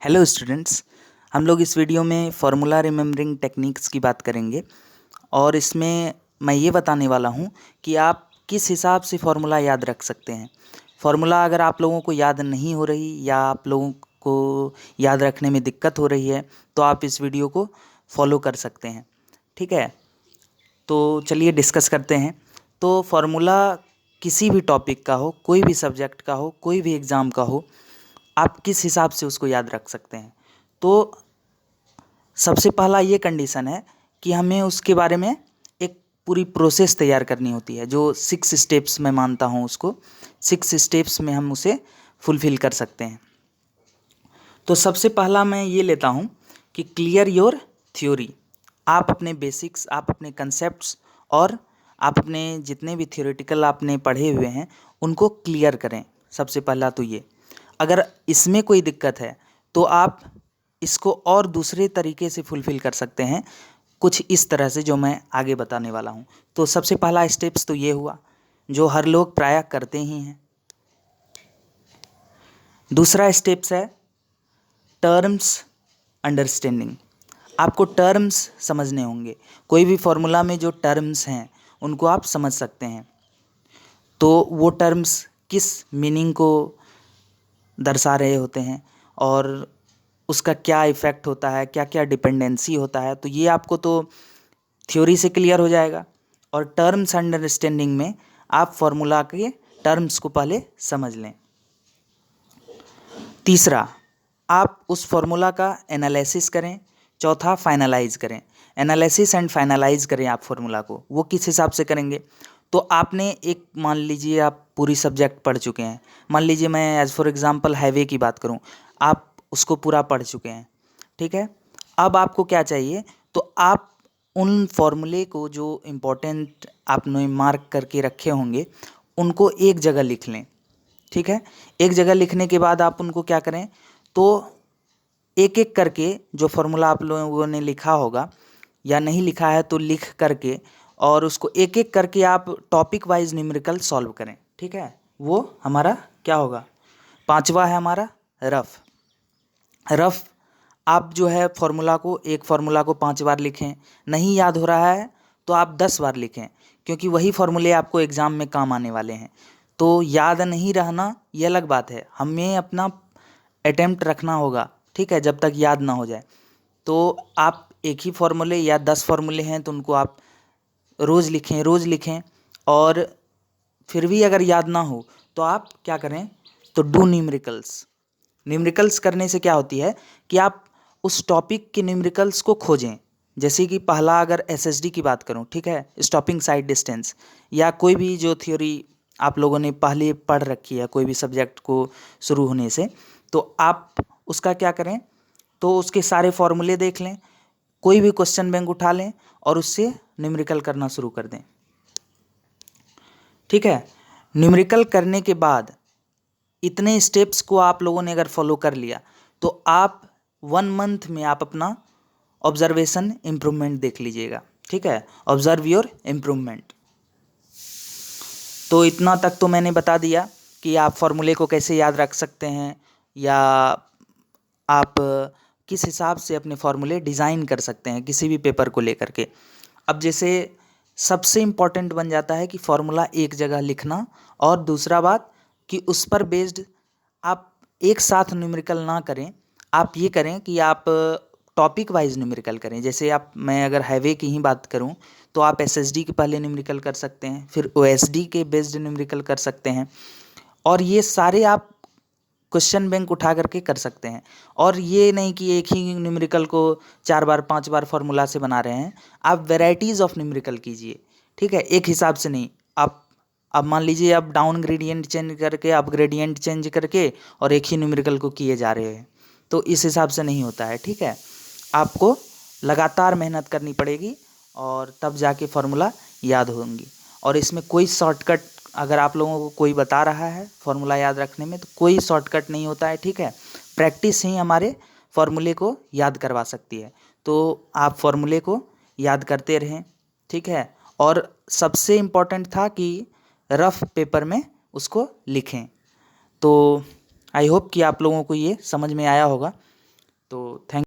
Hello students. हम लोग इस वीडियो में फार्मूला रिमेम्बरिंग टेक्निक्स की बात करेंगे और इसमें मैं ये बताने वाला हूँ कि आप किस हिसाब से फार्मूला याद रख सकते हैं। फार्मूला अगर आप लोगों को याद नहीं हो रही या आप लोगों को याद रखने में दिक्कत हो रही है तो आप इस वीडियो को फॉलो कर सकते हैं। ठीक है, तो चलिए डिस्कस करते हैं। तो फार्मूला किसी भी टॉपिक का हो, कोई भी सब्जेक्ट का हो, कोई भी एग्ज़ाम का हो, आप किस हिसाब से उसको याद रख सकते हैं। तो सबसे पहला ये कंडीशन है कि हमें उसके बारे में एक पूरी प्रोसेस तैयार करनी होती है, जो 6 स्टेप्स मैं मानता हूँ उसको। 6 स्टेप्स में हम उसे फुलफ़िल कर सकते हैं। तो सबसे पहला मैं ये लेता हूँ कि क्लियर योर थ्योरी। आप अपने बेसिक्स, आप अपने कंसेप्ट्स और आप अपने जितने भी थ्योरेटिकल आपने पढ़े हुए हैं उनको क्लियर करें। सबसे पहला तो ये, अगर इसमें कोई दिक्कत है तो आप इसको और दूसरे तरीके से फुलफ़िल कर सकते हैं, कुछ इस तरह से जो मैं आगे बताने वाला हूँ। तो सबसे पहला स्टेप्स तो ये हुआ जो हर लोग प्रायः करते ही हैं। दूसरा स्टेप्स है टर्म्स अंडरस्टैंडिंग। आपको टर्म्स समझने होंगे। कोई भी फॉर्मूला में जो टर्म्स हैं उनको आप समझ सकते हैं। तो वो टर्म्स किस मीनिंग को दर्शा रहे होते हैं और उसका क्या इफ़ेक्ट होता है, क्या क्या डिपेंडेंसी होता है, तो ये आपको तो थ्योरी से क्लियर हो जाएगा। और टर्म्स अंडरस्टैंडिंग में आप फार्मूला के टर्म्स को पहले समझ लें। तीसरा, आप उस फार्मूला का एनालिसिस करें। चौथा, फाइनलाइज करें। एनालिसिस एंड फाइनलाइज करें आप फार्मूला को। वो किस हिसाब से करेंगे? तो आपने एक, मान लीजिए आप पूरी सब्जेक्ट पढ़ चुके हैं। मान लीजिए मैं एज फॉर एग्जांपल हाईवे की बात करूं, आप उसको पूरा पढ़ चुके हैं। ठीक है, अब आपको क्या चाहिए? तो आप उन फॉर्मूले को जो इम्पोर्टेंट आपने मार्क करके रखे होंगे उनको एक जगह लिख लें। ठीक है, एक जगह लिखने के बाद आप उनको क्या करें, तो एक एक करके जो फार्मूला आप लोगों ने लिखा होगा या नहीं लिखा है तो लिख करके और उसको एक एक करके आप टॉपिक वाइज न्यूमेरिकल सॉल्व करें। ठीक है, वो हमारा क्या होगा? पांचवा है हमारा रफ। रफ आप जो है फार्मूला को, एक फार्मूला को 5 बार लिखें। नहीं याद हो रहा है तो आप 10 बार लिखें, क्योंकि वही फार्मूले आपको एग्ज़ाम में काम आने वाले हैं। तो याद नहीं रहना ये अलग बात है, हमें अपना अटेम्प्ट रखना होगा। ठीक है, जब तक याद ना हो जाए। तो आप एक ही फार्मूले या 10 फार्मूले हैं तो उनको आप रोज़ लिखें, रोज़ लिखें। और फिर भी अगर याद ना हो तो आप क्या करें, तो डू न्यूमेरिकल्स। न्यूमेरिकल्स करने से क्या होती है कि आप उस टॉपिक के न्यूमेरिकल्स को खोजें। जैसे कि पहला अगर एसएसडी की बात करूं, ठीक है, स्टॉपिंग साइड डिस्टेंस, या कोई भी जो थ्योरी आप लोगों ने पहले पढ़ रखी है कोई भी सब्जेक्ट को शुरू होने से, तो आप उसका क्या करें, तो उसके सारे फॉर्मूले देख लें, कोई भी क्वेश्चन बैंक उठा लें और उससे न्यूमेरिकल करना शुरू कर दें। ठीक है, न्यूमेरिकल करने के बाद इतने स्टेप्स को आप लोगों ने अगर फॉलो कर लिया तो आप 1 मंथ में आप अपना ऑब्जर्वेशन इम्प्रूवमेंट देख लीजिएगा। ठीक है, ऑब्जर्व योर इम्प्रूवमेंट। तो इतना तक तो मैंने बता दिया कि आप फॉर्मूले को कैसे याद रख सकते हैं या आप किस हिसाब से अपने फॉर्मूले डिज़ाइन कर सकते हैं किसी भी पेपर को लेकर के। अब जैसे सबसे इम्पॉर्टेंट बन जाता है कि फार्मूला एक जगह लिखना, और दूसरा बात कि उस पर बेस्ड आप एक साथ न्यूमेरिकल ना करें। आप ये करें कि आप टॉपिक वाइज न्यूमेरिकल करें। जैसे आप, मैं अगर हाईवे की ही बात करूं तो आप एसएसडी के पहले न्यूमेरिकल कर सकते हैं, फिर ओएसडी के बेस्ड न्यूमेरिकल कर सकते हैं, और ये सारे आप क्वेश्चन बैंक उठा करके कर सकते हैं। और ये नहीं कि एक ही न्यूमेरिकल को 4 बार 5 बार फार्मूला से बना रहे हैं, आप वेराइटीज़ ऑफ न्यूमेरिकल कीजिए। ठीक है, एक हिसाब से नहीं। आप अब मान लीजिए आप डाउन ग्रेडियंट चेंज करके, आप ग्रेडियंट चेंज करके और एक ही न्यूमेरिकल को किए जा रहे हैं, तो इस हिसाब से नहीं होता है। ठीक है, आपको लगातार मेहनत करनी पड़ेगी और तब जाके फार्मूला याद होंगी। और इसमें कोई शॉर्टकट, अगर आप लोगों को कोई बता रहा है फार्मूला याद रखने में, तो कोई शॉर्टकट नहीं होता है। ठीक है, प्रैक्टिस ही हमारे फार्मूले को याद करवा सकती है। तो आप फार्मूले को याद करते रहें। ठीक है, और सबसे इम्पोर्टेंट था कि रफ पेपर में उसको लिखें। तो आई होप कि आप लोगों को ये समझ में आया होगा। तो थैंक